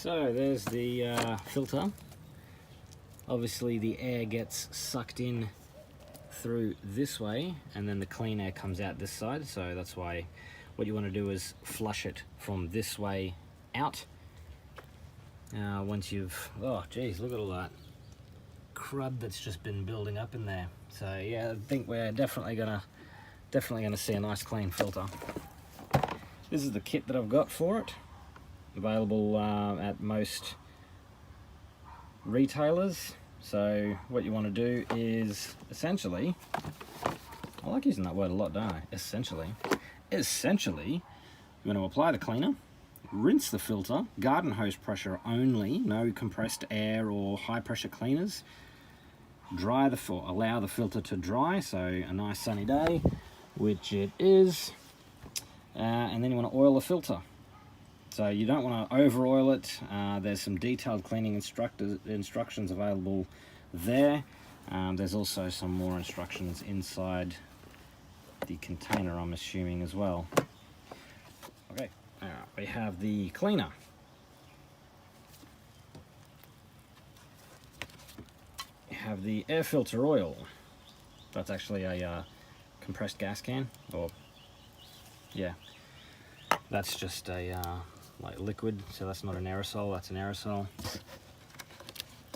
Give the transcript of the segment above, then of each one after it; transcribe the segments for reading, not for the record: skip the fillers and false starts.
So there's the filter. Obviously the air gets sucked in through this way and then the clean air comes out this side, so that's why what you want to do is flush it from this way out. Once you've, oh geez, look at all that crud that's just been building up in there. So yeah, I think we're definitely gonna see a nice clean filter. This is the kit that I've got for it, available at most retailers. So what you want to do is essentially, I like using that word a lot, don't I? Essentially, you're going to apply the cleaner, rinse the filter, garden hose pressure only, no compressed air or high pressure cleaners. Allow the filter to dry, so a nice sunny day, which it is, and then you want to oil the filter. So you don't want to over oil it. There's some detailed cleaning instructions available there. There's also some more instructions inside the container, I'm assuming, as well. Okay, we have the cleaner. We have the air filter oil. That's actually a compressed gas can, or yeah, that's just a like liquid, so that's not an aerosol, that's an aerosol.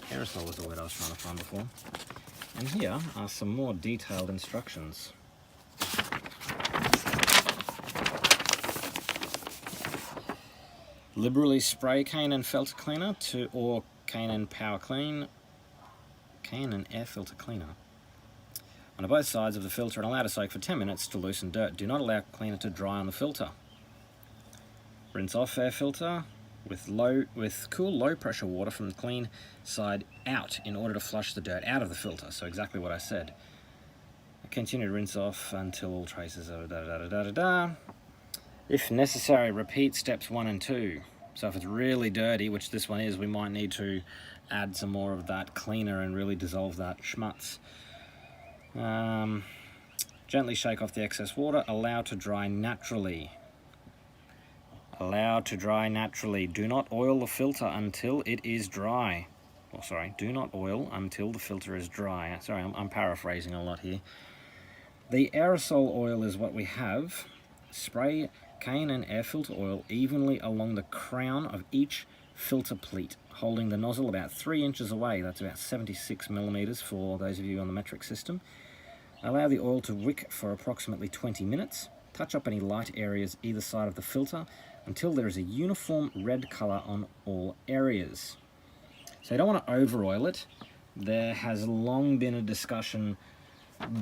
Aerosol was the word I was trying to find before. And here are some more detailed instructions. Liberally spray K&N filter cleaner or K&N power clean, K&N air filter cleaner on both sides of the filter and allow to soak for 10 minutes to loosen dirt. Do not allow cleaner to dry on the filter. Rinse off air filter with cool low pressure water from the clean side out in order to flush the dirt out of the filter. So exactly what I said. Continue to rinse off until all traces are If necessary, repeat steps 1 and 2. So if it's really dirty, which this one is, we might need to add some more of that cleaner and really dissolve that schmutz. Gently shake off the excess water. Allow to dry naturally. Allow to dry naturally. Do not oil the filter until it is dry. Oh, sorry, do not oil until the filter is dry. Sorry, I'm paraphrasing a lot here. The aerosol oil is what we have. Spray K&N air filter oil evenly along the crown of each filter pleat, holding the nozzle about 3 inches away. That's about 76 millimeters for those of you on the metric system. Allow the oil to wick for approximately 20 minutes. Touch up any light areas either side of the filter until there is a uniform red color on all areas. So you don't want to over oil it. There has long been a discussion,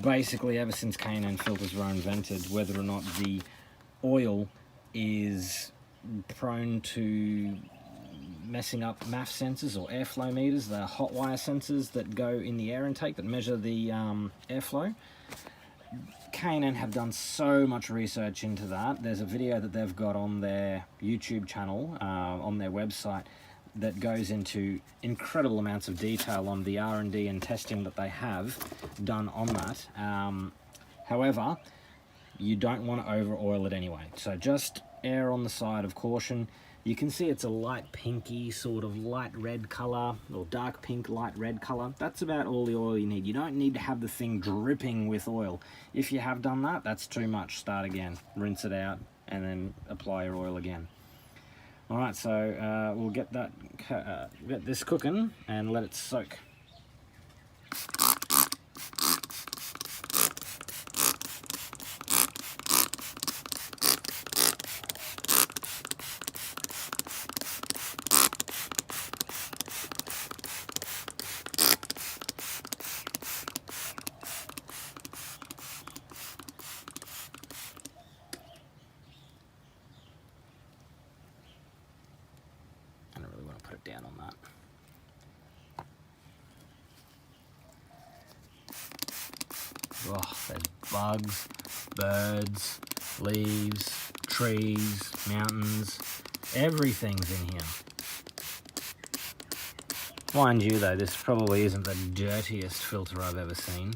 basically ever since K&N filters were invented, whether or not the oil is prone to messing up MAF sensors or airflow meters, the hot wire sensors that go in the air intake that measure the airflow. K&N have done so much research into that. There's a video that they've got on their YouTube channel, on their website, that goes into incredible amounts of detail on the R&D and testing that they have done on that. However, you don't want to over oil it anyway, so just err on the side of caution. You can see it's a light pinky, sort of light red color, or dark pink, light red color. That's about all the oil you need. You don't need to have the thing dripping with oil. If you have done that, that's too much. Start again, rinse it out, and then apply your oil again. All right, so we'll get this cooking and let it soak. Down on that. Oh, there's bugs, birds, leaves, trees, mountains, everything's in here. Mind you though, this probably isn't the dirtiest filter I've ever seen.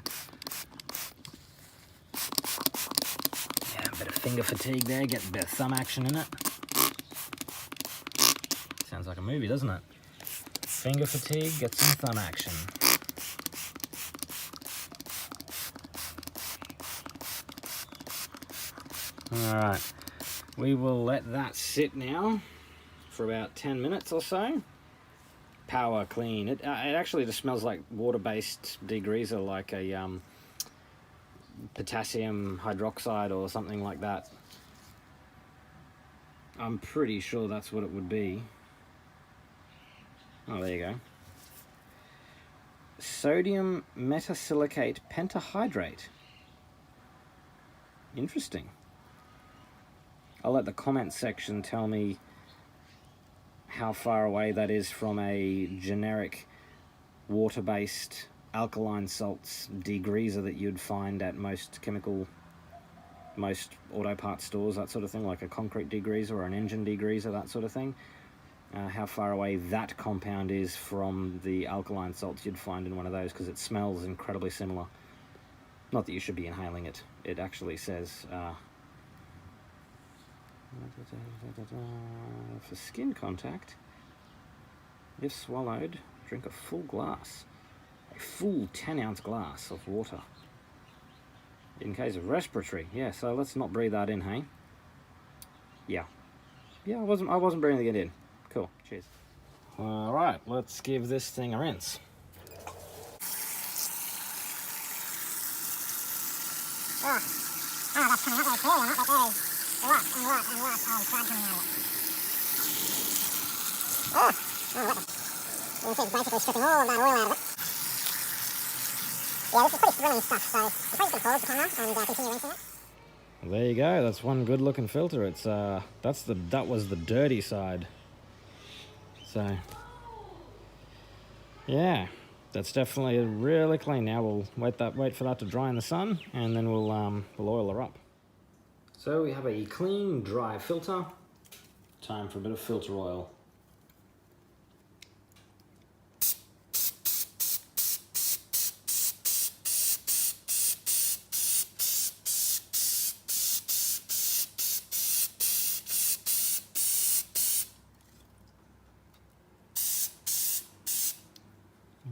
Yeah, a bit of finger fatigue there, get a bit of thumb action in it. Sounds Sounds like a movie, doesn't it? Finger fatigue, get some thumb action. Alright, we will let that sit now for about 10 minutes or so. Power clean. It actually just smells like water-based degreaser, like a potassium hydroxide or something like that. I'm pretty sure that's what it would be. Oh, there you go. Sodium metasilicate pentahydrate. Interesting. I'll let the comment section tell me how far away that is from a generic water-based alkaline salts degreaser that you'd find at most auto parts stores, that sort of thing, like a concrete degreaser or an engine degreaser, that sort of thing. How far away that compound is from the alkaline salts you'd find in one of those, because it smells incredibly similar. Not that you should be inhaling it. It actually says for skin contact, if swallowed, drink a full glass, a full 10-ounce glass of water. In case of respiratory, yeah. So let's not breathe that in, hey? Yeah. I wasn't breathing it in. Cool. Cheers. All right, let's give this thing a rinse. That's coming out very clearly, but there is a lot of crud coming out of it. You can see it's basically stripping all of that oil out of it. Yeah, this is pretty thrilling stuff, so I'm probably just going to pause the camera and continue rinsing it. Well, there you go. That's one good looking filter. It's that was the dirty side. So yeah, that's definitely really clean. Now we'll wait for that to dry in the sun, and then we'll oil her up. So we have a clean, dry filter. Time for a bit of filter oil.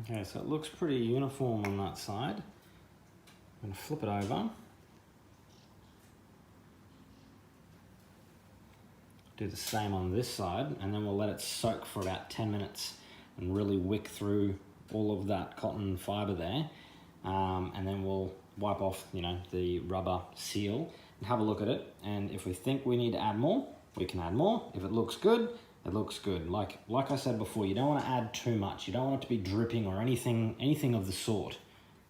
Okay, so it looks pretty uniform on that side. I'm going to flip it over. Do the same on this side, and then we'll let it soak for about 10 minutes and really wick through all of that cotton fibre there. And then we'll wipe off, the rubber seal and have a look at it. And if we think we need to add more, we can add more. If it looks good, it looks good. Like I said before, you don't want to add too much. You don't want it to be dripping or anything of the sort.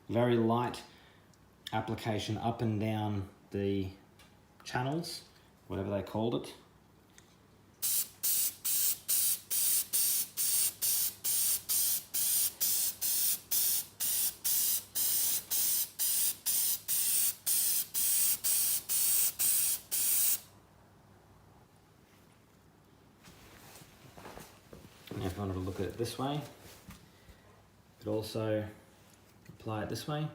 Very light application up and down the channels, whatever they called it. Now if you wanted to look at it this way, you could also apply it this way.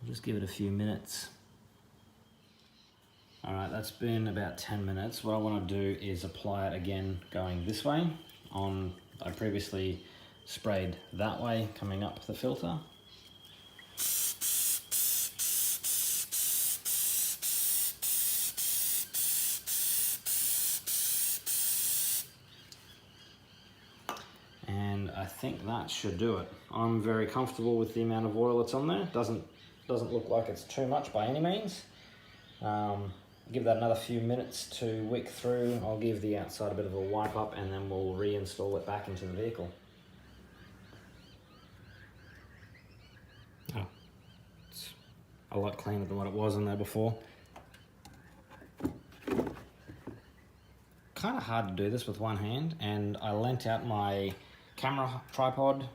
Just give it a few minutes. Alright, that's been about 10 minutes. What I want to do is apply it again going this way. I previously sprayed that way coming up the filter. And I think that should do it. I'm very comfortable with the amount of oil that's on there. Doesn't look like it's too much by any means. Give that another few minutes to wick through. I'll give the outside a bit of a wipe up, and then we'll reinstall it back into the vehicle. Oh, it's a lot cleaner than what it was in there before. Kind of hard to do this with one hand, and I lent out my camera tripod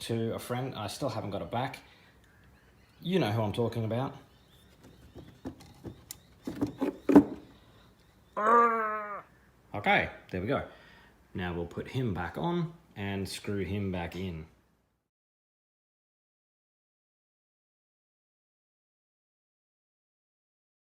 to a friend. I still haven't got it back. You know who I'm talking about. Okay, there we go. Now we'll put him back on and screw him back in.